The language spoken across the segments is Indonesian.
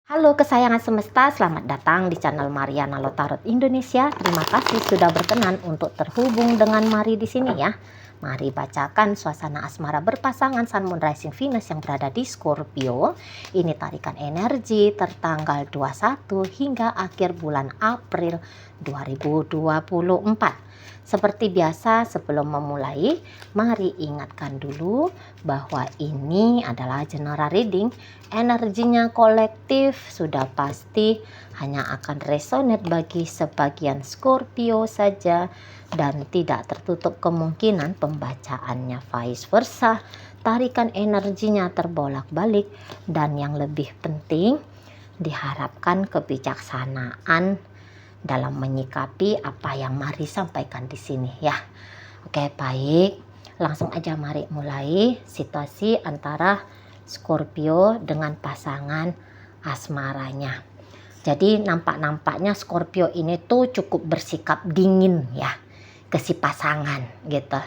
Halo kesayangan semesta, selamat datang di channel Mariana Lotarot Indonesia. Terima kasih sudah berkenan untuk terhubung dengan Mari di sini ya. Mari bacakan suasana asmara berpasangan Sun Moon Rising Venus yang berada di Scorpio. Ini tarikan energi tertanggal 21 hingga akhir bulan April 2024. Seperti biasa sebelum memulai, mari ingatkan dulu bahwa ini adalah general reading. Energinya kolektif sudah pasti hanya akan resonate bagi sebagian Scorpio saja dan tidak tertutup kemungkinan pembacaannya vice versa. Tarikan energinya terbolak-balik dan yang lebih penting diharapkan kebijaksanaan dalam menyikapi apa yang Mari sampaikan di sini ya. Oke, baik. Langsung aja mari mulai situasi antara Scorpio dengan pasangan asmaranya. Jadi nampaknya Scorpio ini tuh cukup bersikap dingin ya ke si pasangan gitu.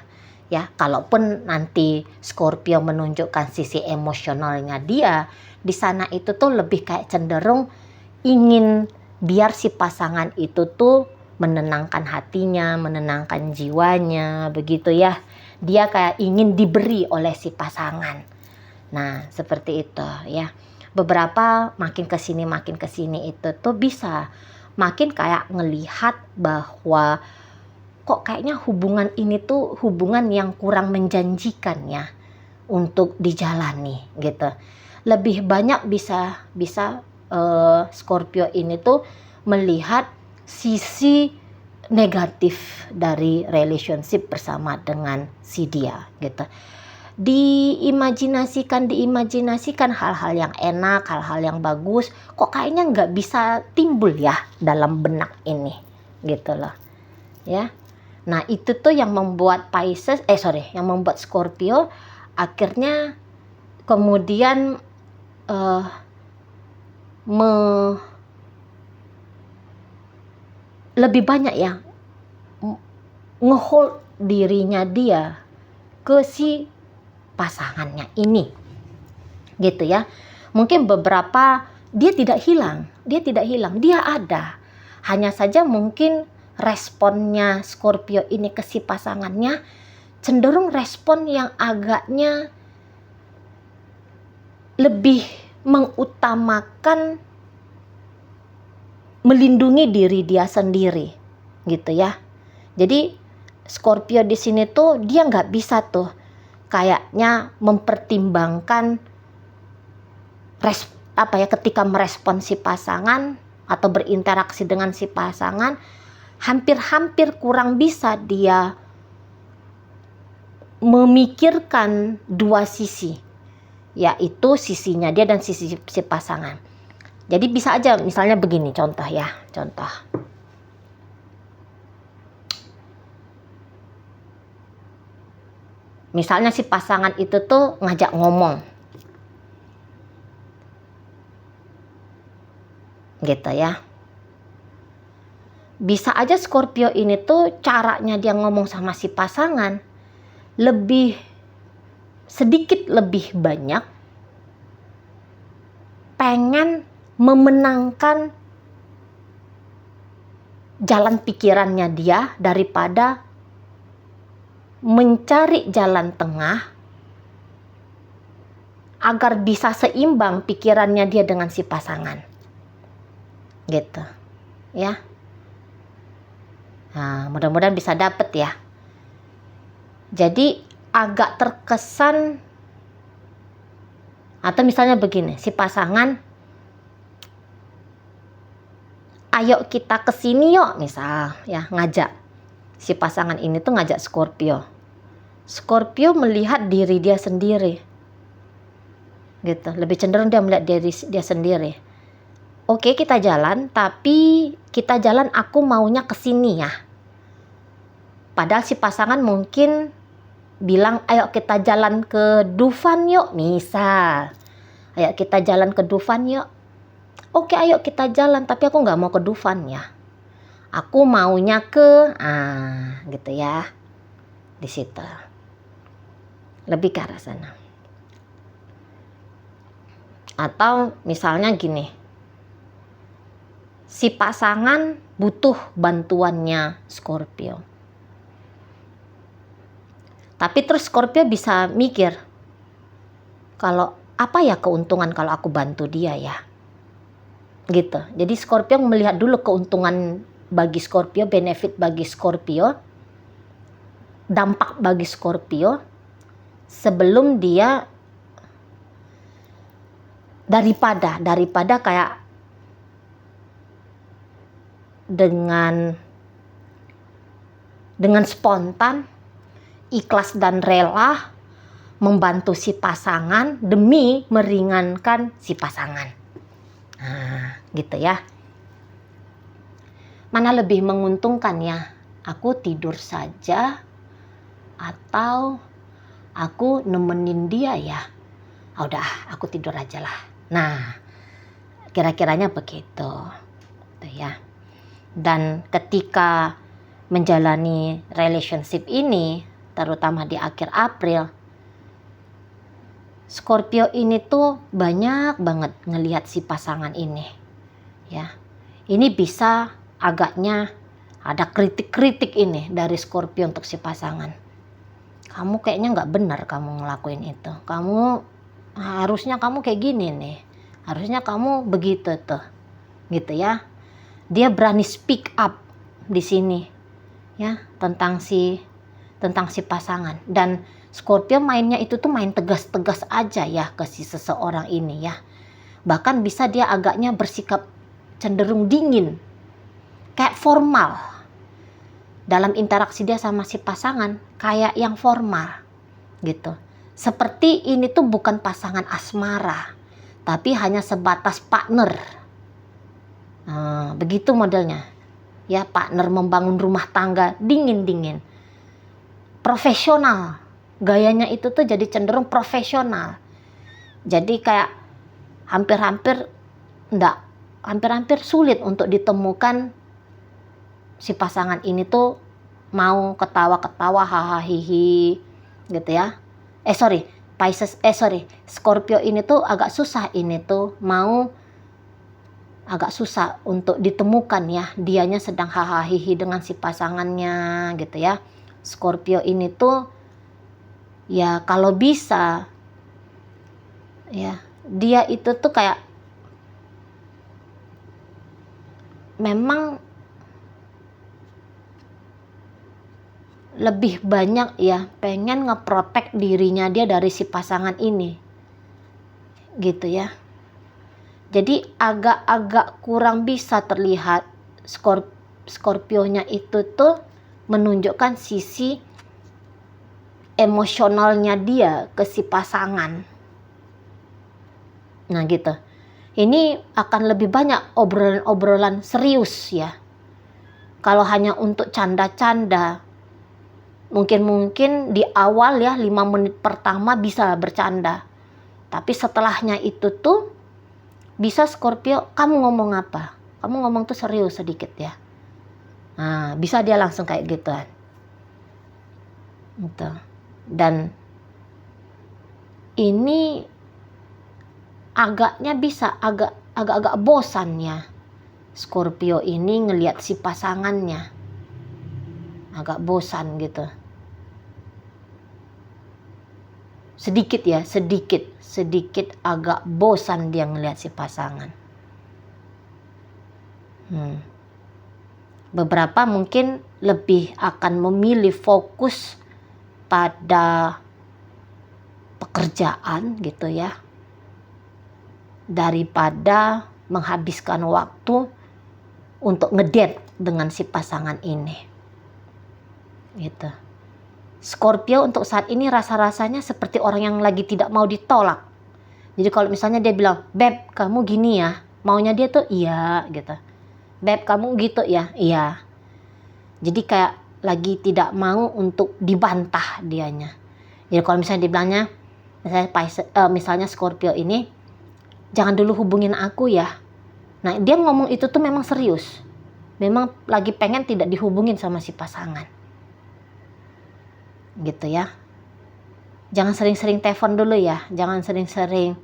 Ya, kalaupun nanti Scorpio menunjukkan sisi emosionalnya dia, di sana itu tuh lebih kayak cenderung ingin biar si pasangan itu tuh menenangkan hatinya, menenangkan jiwanya, begitu ya. Dia kayak ingin diberi oleh si pasangan. Nah, seperti itu ya. Beberapa makin kesini itu tuh bisa makin kayak ngelihat bahwa kok kayaknya hubungan ini tuh hubungan yang kurang menjanjikan ya untuk dijalani gitu. Lebih banyak bisa Scorpio ini tuh melihat sisi negatif dari relationship bersama dengan si dia gitu. Diimajinasikan hal-hal yang enak, hal-hal yang bagus, kok kayaknya nggak bisa timbul ya dalam benak ini gitu loh ya. Nah itu tuh yang membuat yang membuat Scorpio akhirnya kemudian lebih banyak ya ngehold dirinya dia ke si pasangannya ini gitu ya. Mungkin beberapa dia tidak hilang, dia ada, hanya saja mungkin responnya Scorpio ini ke si pasangannya cenderung respon yang agaknya lebih mengutamakan melindungi diri dia sendiri gitu ya. Jadi Scorpio di sini tuh dia nggak bisa tuh kayaknya mempertimbangkan ketika merespon si pasangan atau berinteraksi dengan si pasangan, hampir kurang bisa dia memikirkan dua sisi, yaitu sisinya dia dan sisi si pasangan. Jadi bisa aja misalnya begini contoh. Misalnya si pasangan itu tuh ngajak ngomong. Gitu ya. Bisa aja Scorpio ini tuh caranya dia ngomong sama si pasangan sedikit lebih banyak pengen memenangkan jalan pikirannya dia daripada mencari jalan tengah agar bisa seimbang pikirannya dia dengan si pasangan gitu ya. Nah, mudah-mudahan bisa dapet ya. Jadi agak terkesan, atau misalnya begini, si pasangan ayo kita kesini yuk misal ya, ngajak si pasangan ini tuh ngajak Scorpio melihat diri dia sendiri gitu, lebih cenderung dia melihat diri dia sendiri. Oke, kita jalan, tapi kita jalan aku maunya kesini ya. Padahal si pasangan mungkin bilang ayo kita jalan ke Dufan yuk misal. Ayo kita jalan ke Dufan yuk. Oke, ayo kita jalan, tapi aku nggak mau ke Dufan ya. Aku maunya ke gitu ya. Di situ. Lebih ke arah sana. Atau misalnya gini. si pasangan butuh bantuannya Scorpio. Tapi terus Scorpio bisa mikir, kalau apa ya keuntungan kalau aku bantu dia ya? Gitu. Jadi Scorpio melihat dulu keuntungan bagi Scorpio, benefit bagi Scorpio, dampak bagi Scorpio sebelum dia daripada kayak dengan spontan, ikhlas dan rela membantu si pasangan demi meringankan si pasangan. Nah, gitu ya. Mana lebih menguntungkan ya? Aku tidur saja atau aku nemenin dia ya? Udah, aku tidur aja lah. Nah, kira-kiranya begitu. Tuh ya. Dan ketika menjalani relationship ini, terutama di akhir April, Scorpio ini tuh banyak banget ngelihat si pasangan ini. Ya. Ini bisa agaknya ada kritik-kritik ini dari Scorpio untuk si pasangan. Kamu kayaknya nggak benar kamu ngelakuin itu. Harusnya kamu kayak gini nih. Harusnya kamu begitu tuh. Gitu ya. Dia berani speak up di sini ya tentang si pasangan. Dan Scorpio mainnya itu tuh main tegas-tegas aja ya ke si seseorang ini ya. Bahkan bisa dia agaknya bersikap cenderung dingin. Kayak formal. Dalam interaksi dia sama si pasangan kayak yang formal gitu. Seperti ini tuh bukan pasangan asmara, tapi hanya sebatas partner. Nah, begitu modelnya. Ya, partner membangun rumah tangga dingin-dingin. Profesional. Gayanya itu tuh jadi cenderung profesional. Jadi kayak hampir-hampir sulit untuk ditemukan si pasangan ini tuh mau ketawa-ketawa hahaha hihi gitu ya. Scorpio ini tuh agak susah untuk ditemukan ya, dianya sedang hahaha hihi dengan si pasangannya gitu ya. Scorpio ini tuh ya kalau bisa ya dia itu tuh kayak memang lebih banyak ya pengen ngeprotek dirinya dia dari si pasangan ini gitu ya. Jadi agak-agak kurang bisa terlihat Scorpio-nya itu tuh menunjukkan sisi emosionalnya dia ke si pasangan. Nah gitu. Ini akan lebih banyak obrolan-obrolan serius ya. Kalau hanya untuk canda-canda, mungkin di awal ya 5 menit pertama bisa bercanda. Tapi setelahnya itu tuh bisa Scorpio, kamu ngomong apa? Kamu ngomong tuh serius sedikit ya. Nah, bisa dia langsung kayak gitu. Gitu. Dan ini agaknya bisa agak-agak bosan ya. Scorpio ini ngelihat si pasangannya. Agak bosan gitu. Sedikit agak bosan dia ngelihat si pasangan. Beberapa mungkin lebih akan memilih fokus pada pekerjaan gitu ya, daripada menghabiskan waktu untuk ngedate dengan si pasangan ini gitu. Scorpio untuk saat ini rasa-rasanya seperti orang yang lagi tidak mau ditolak. Jadi kalau misalnya dia bilang, "Beb, kamu gini ya." Maunya dia tuh iya gitu. "Beb, kamu gitu ya." Iya. Jadi kayak lagi tidak mau untuk dibantah dianya. Jadi kalau misalnya dibilangnya, misalnya Scorpio ini, "Jangan dulu hubungin aku ya." Nah, dia ngomong itu tuh memang serius. Memang lagi pengen tidak dihubungin sama si pasangan. Gitu ya. Jangan sering-sering telepon dulu ya. Jangan sering-sering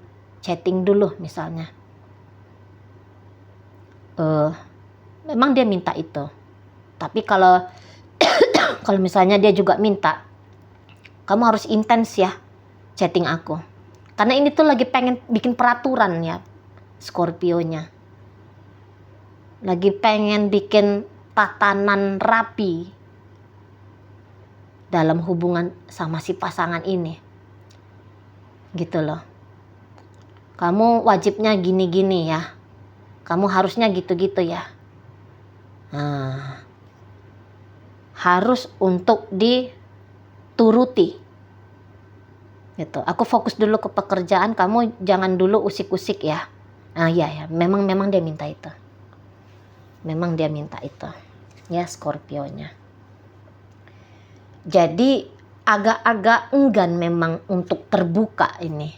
chatting dulu misalnya. memang dia minta itu. Tapi kalau kalau misalnya dia juga minta, kamu harus intens ya chatting aku. Karena ini tuh lagi pengen bikin peraturan ya Scorpio-nya. Lagi pengen bikin tatanan rapi dalam hubungan sama si pasangan ini. Gitu loh. Kamu wajibnya gini-gini ya. Kamu harusnya gitu-gitu ya. Nah, harus untuk dituruti. Gitu. Aku fokus dulu ke pekerjaan, kamu jangan dulu usik-usik ya. Nah, ya, memang dia minta itu. Memang dia minta itu. Ya, Scorpio-nya. Jadi agak-agak enggan memang untuk terbuka ini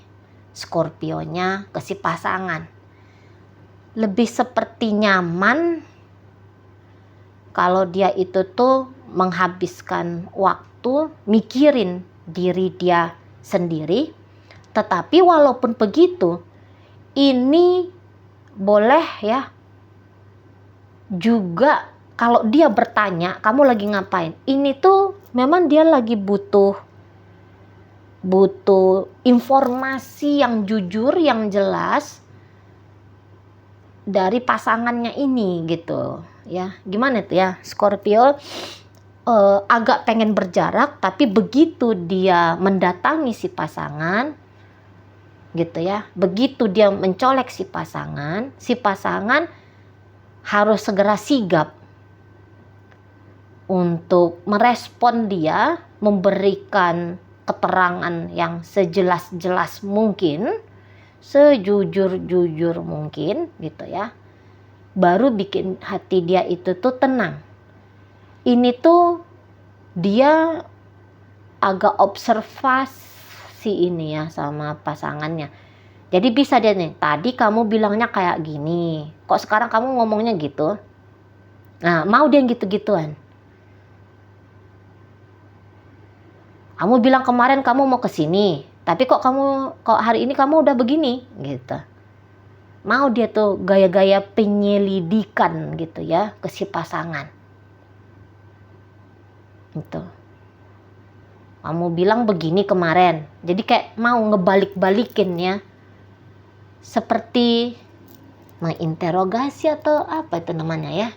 Scorpio-nya ke si pasangan. Lebih seperti nyaman kalau dia itu tuh menghabiskan waktu mikirin diri dia sendiri. Tetapi walaupun begitu, ini boleh ya juga kalau dia bertanya, kamu lagi ngapain? Ini tuh memang dia lagi butuh informasi yang jujur, yang jelas dari pasangannya ini gitu ya. Gimana tuh ya, Scorpio agak pengen berjarak, tapi begitu dia mendatangi si pasangan gitu ya, begitu dia mencolek si pasangan harus segera sigap untuk merespon dia, memberikan keterangan yang sejelas-jelas mungkin, sejujur-jujur mungkin gitu ya. Baru bikin hati dia itu tuh tenang. Ini tuh dia agak observasi ini ya sama pasangannya. Jadi bisa dia nih, tadi kamu bilangnya kayak gini, kok sekarang kamu ngomongnya gitu? Nah, mau dia gitu-gituan. Kamu bilang kemarin kamu mau kesini, tapi kok hari ini kamu udah begini gitu. Mau dia tuh gaya-gaya penyelidikan gitu ya ke si pasangan. Gitu. Kamu bilang begini kemarin, jadi kayak mau ngebalik-balikin ya. Seperti menginterogasi atau apa itu namanya ya.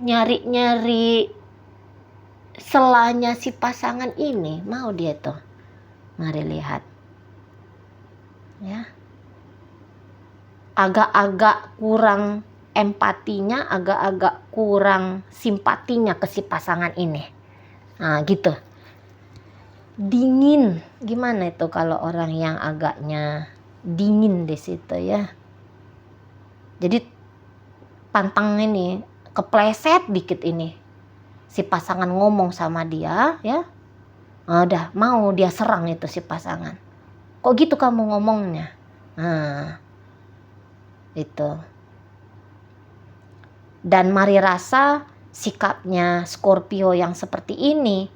Nyari-nyari selanya si pasangan ini, mau dia tuh. Mari lihat. Ya. Agak-agak kurang empatinya, agak-agak kurang simpatinya ke si pasangan ini. Nah, gitu. Dingin. Gimana itu kalau orang yang agaknya dingin di situ ya. Jadi pantang ini, kepleset dikit ini. Si pasangan ngomong sama dia ya. Nah, udah mau dia serang itu si pasangan. Kok gitu kamu ngomongnya? Nah, itu. Dan mari rasa sikapnya Scorpio yang seperti ini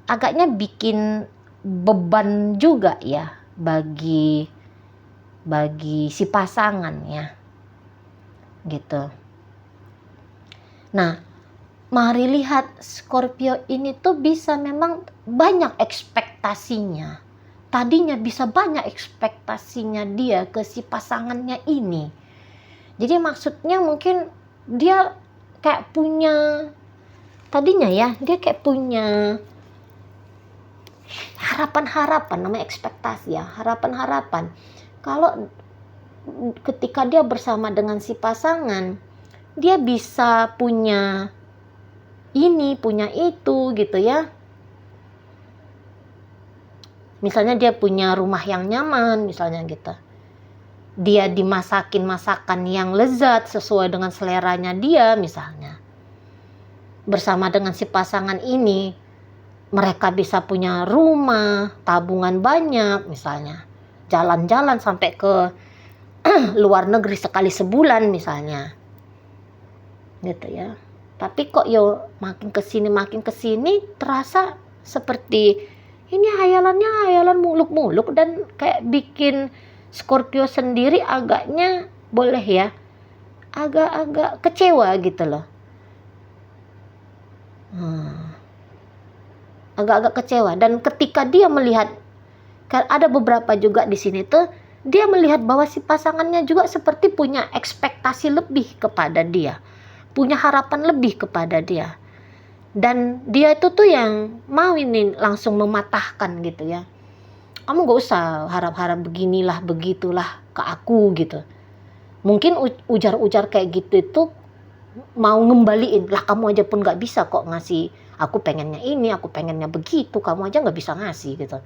agaknya bikin beban juga ya bagi si pasangan ya. Gitu. Nah, mari lihat Scorpio ini tuh bisa memang banyak ekspektasinya. Tadinya bisa banyak ekspektasinya dia ke si pasangannya ini. Jadi maksudnya mungkin dia kayak punya, tadinya ya dia kayak punya harapan-harapan, namanya ekspektasi ya, harapan-harapan. Kalau ketika dia bersama dengan si pasangan, dia bisa punya ini, punya itu gitu ya. Misalnya dia punya rumah yang nyaman misalnya gitu. Dia dimasakin masakan yang lezat sesuai dengan seleranya dia misalnya. Bersama dengan si pasangan ini, mereka bisa punya rumah, tabungan banyak misalnya. Jalan-jalan sampai ke luar negeri sekali sebulan misalnya. Gitu ya. Tapi kok makin kesini terasa seperti ini hayalan muluk-muluk dan kayak bikin Scorpio sendiri agaknya boleh ya agak-agak kecewa gitu loh. Agak-agak kecewa. Dan ketika dia melihat, kan ada beberapa juga di sini tuh, dia melihat bahwa si pasangannya juga seperti punya ekspektasi lebih kepada dia, punya harapan lebih kepada dia. Dan dia itu tuh yang mau ini langsung mematahkan gitu ya. Kamu gak usah harap-harap beginilah, begitulah ke aku gitu. Mungkin ujar-ujar kayak gitu itu mau ngembaliin, lah kamu aja pun gak bisa kok ngasih, aku pengennya ini, aku pengennya begitu, kamu aja gak bisa ngasih gitu.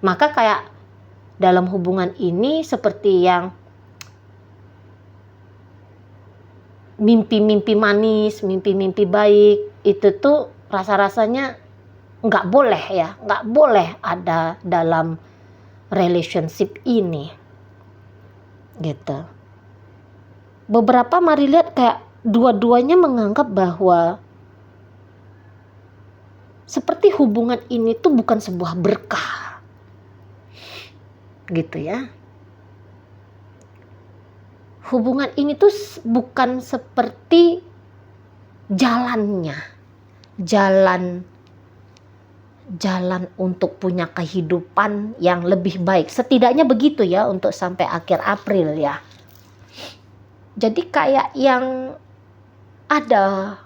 Maka kayak dalam hubungan ini seperti yang mimpi-mimpi manis, mimpi-mimpi baik, itu tuh rasa-rasanya nggak boleh ya, nggak boleh ada dalam relationship ini gitu. Beberapa mari lihat kayak dua-duanya menganggap bahwa seperti hubungan ini tuh bukan sebuah berkah gitu ya. Hubungan ini tuh bukan seperti jalan untuk punya kehidupan yang lebih baik. Setidaknya begitu ya untuk sampai akhir April ya. Jadi kayak yang ada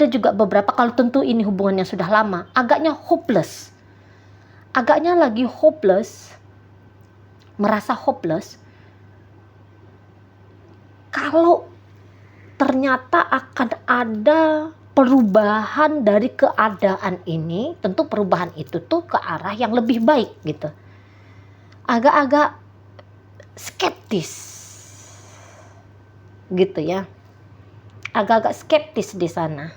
juga beberapa, kalau tentu ini hubungannya sudah lama, agaknya hopeless. Agaknya lagi hopeless, merasa hopeless. Kalau ternyata akan ada perubahan dari keadaan ini, tentu perubahan itu tuh ke arah yang lebih baik gitu. Agak-agak skeptis gitu ya. Agak-agak skeptis di sana.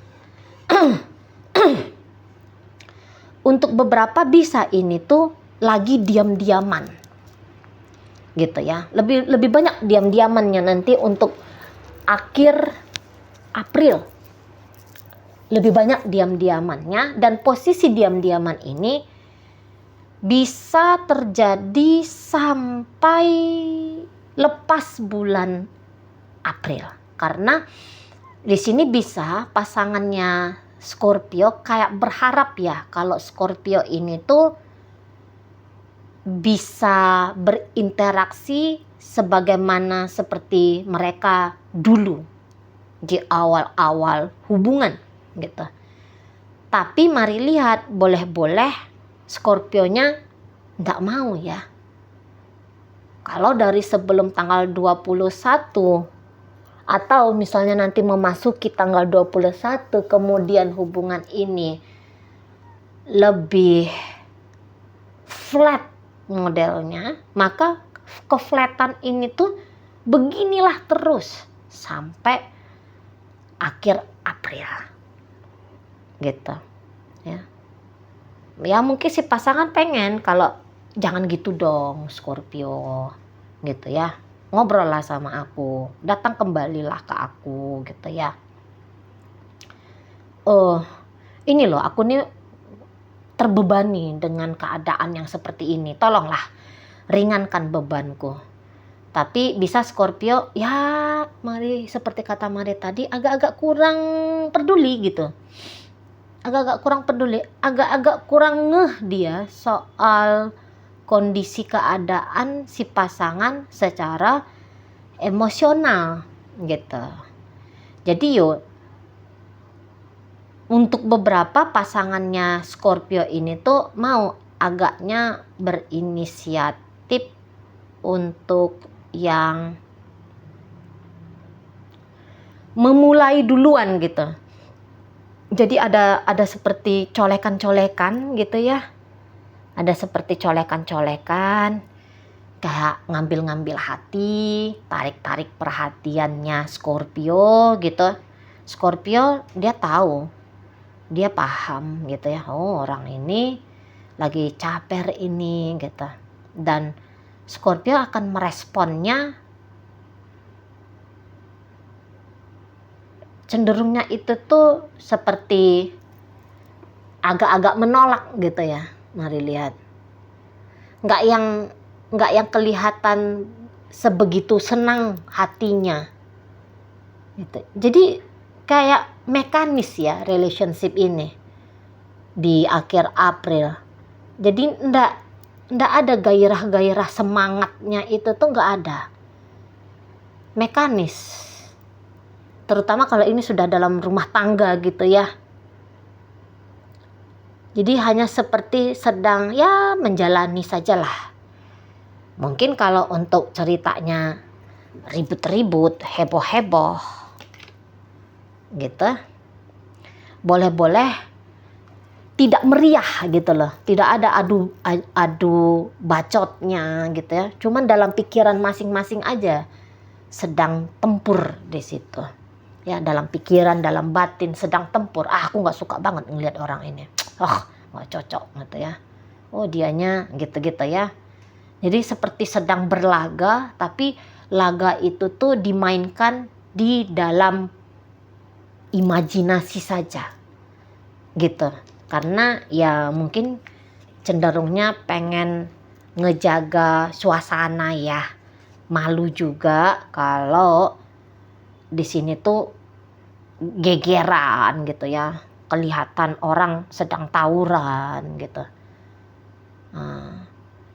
Untuk beberapa bisa ini tuh lagi diam-diaman gitu ya. Lebih banyak diam-diamannya nanti untuk akhir April. Lebih banyak diam-diamannya, dan posisi diam-diaman ini bisa terjadi sampai lepas bulan April. Karena di sini bisa pasangannya Scorpio kayak berharap ya kalau Scorpio ini tuh bisa berinteraksi sebagaimana seperti mereka dulu di awal-awal hubungan gitu. Tapi mari lihat, boleh-boleh Scorpionya nggak mau ya. Kalau dari sebelum tanggal 21 atau misalnya nanti memasuki tanggal 21 kemudian hubungan ini lebih flat modelnya, maka keflatan ini tuh beginilah terus sampai akhir April gitu ya. Ya mungkin si pasangan pengen kalau jangan gitu dong Scorpio gitu ya, ngobrol lah sama aku, datang kembalilah ke aku gitu ya. Ini loh aku nih terbebani dengan keadaan yang seperti ini, tolonglah ringankan bebanku. Tapi bisa Scorpio ya, mari seperti kata Mari tadi, agak-agak kurang peduli gitu. Agak-agak kurang peduli, agak-agak kurang ngeh dia soal kondisi keadaan si pasangan secara emosional gitu. Jadi yuk, untuk beberapa pasangannya Scorpio ini tuh mau agaknya berinisiatif untuk yang memulai duluan gitu. Jadi ada seperti colekan-colekan gitu ya. Ada seperti colekan-colekan, kayak ngambil-ngambil hati, tarik-tarik perhatiannya Scorpio gitu. Scorpio dia tahu, dia paham gitu ya, oh orang ini lagi caper ini gitu. Dan Scorpio akan meresponnya cenderungnya itu tuh seperti agak-agak menolak gitu ya. Mari lihat. Nggak yang kelihatan sebegitu senang hatinya gitu. Jadi kayak mekanis ya relationship ini di akhir April. Jadi ndak ada gairah-gairah semangatnya, itu tuh nggak ada, mekanis. Terutama kalau ini sudah dalam rumah tangga gitu ya. Jadi hanya seperti sedang ya menjalani sajalah. Mungkin kalau untuk ceritanya ribut-ribut, heboh-heboh gitu, boleh-boleh tidak meriah gitu loh. Tidak ada adu bacotnya gitu ya. Cuman dalam pikiran masing-masing aja sedang tempur di situ. Ya, dalam pikiran, dalam batin sedang tempur. Aku nggak suka banget ngelihat orang ini. Nggak cocok gitu ya. Oh, dianya gitu-gitu ya. Jadi seperti sedang berlaga, tapi laga itu tuh dimainkan di dalam imajinasi saja. Gitu. Karena ya mungkin cenderungnya pengen ngejaga suasana ya. Malu juga kalau di sini tuh gegeran gitu ya, kelihatan orang sedang tawuran gitu.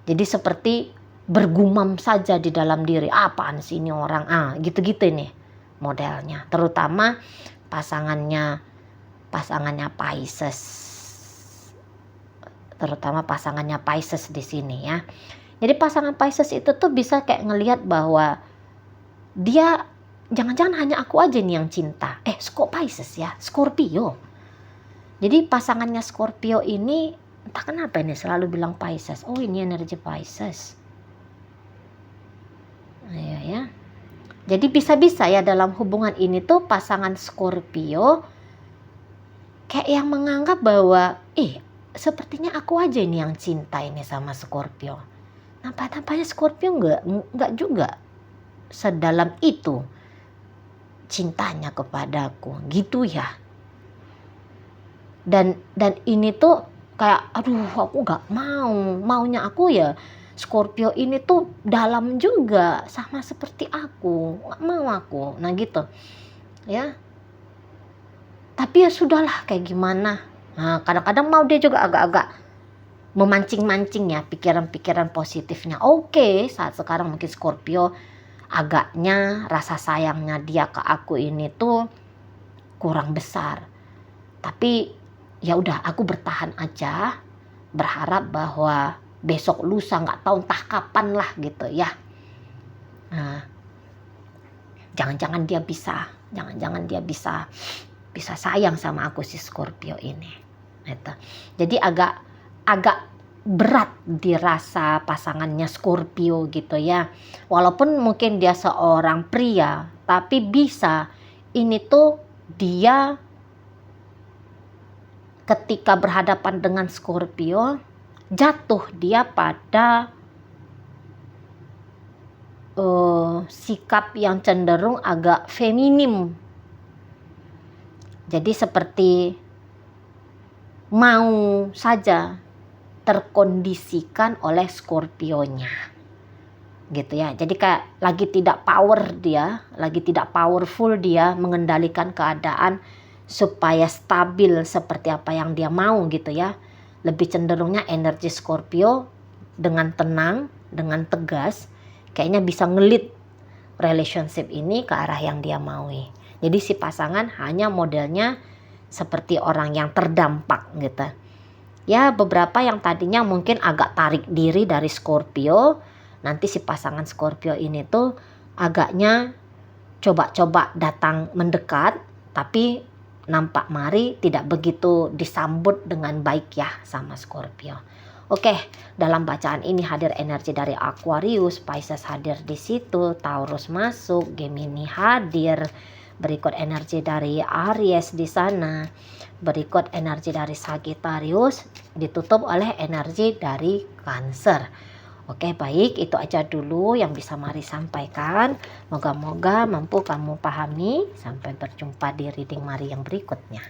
Jadi seperti bergumam saja di dalam diri, apaan sih ini orang, gitu-gitu nih modelnya. Terutama pasangannya Pisces, terutama pasangannya Pisces di sini ya. Jadi pasangan Pisces itu tuh bisa kayak ngelihat bahwa dia jangan-jangan hanya aku aja nih yang cinta. Kok Pisces ya? Scorpio. Jadi pasangannya Scorpio ini entah kenapa ini selalu bilang Pisces. Oh, ini energi Pisces. Ya. Jadi bisa-bisa ya dalam hubungan ini tuh pasangan Scorpio kayak yang menganggap bahwa sepertinya aku aja nih yang cinta ini sama Scorpio. Nampaknya Scorpio enggak juga sedalam itu cintanya kepadaku gitu ya. Dan ini tuh kayak aku nggak maunya aku ya Scorpio ini tuh dalam juga sama seperti aku, nggak mau aku, nah gitu ya. Tapi ya sudahlah, kayak gimana. Nah, kadang-kadang mau dia juga agak-agak memancing-mancing ya pikiran-pikiran positifnya. Oke, saat sekarang mungkin Scorpio agaknya rasa sayangnya dia ke aku ini tuh kurang besar. Tapi ya udah, aku bertahan aja, berharap bahwa besok lusa nggak tahu entah kapan lah gitu ya. Nah, jangan-jangan dia bisa sayang sama aku si Scorpio ini. Gitu. Jadi agak berat dirasa pasangannya Scorpio gitu ya. Walaupun mungkin dia seorang pria, tapi bisa ini tuh dia ketika berhadapan dengan Scorpio jatuh dia pada sikap yang cenderung agak feminim. Jadi seperti mau saja terkondisikan oleh Scorpionya gitu ya. Jadi kayak lagi tidak powerful dia mengendalikan keadaan supaya stabil seperti apa yang dia mau gitu ya. Lebih cenderungnya energi Scorpio dengan tenang, dengan tegas kayaknya bisa ngelit relationship ini ke arah yang dia maui. Jadi si pasangan hanya modelnya seperti orang yang terdampak gitu. Ya, beberapa yang tadinya mungkin agak tarik diri dari Scorpio, nanti si pasangan Scorpio ini tuh agaknya coba-coba datang mendekat, tapi nampak mari tidak begitu disambut dengan baik ya sama Scorpio. Oke, dalam bacaan ini hadir energi dari Aquarius, Pisces hadir di situ, Taurus masuk, Gemini hadir. Berikut energi dari Aries di sana. Berikut energi dari Sagittarius, ditutup oleh energi dari Cancer. Oke, baik, itu aja dulu yang bisa Mari sampaikan. Moga-moga mampu kamu pahami. Sampai berjumpa di reading Mari yang berikutnya.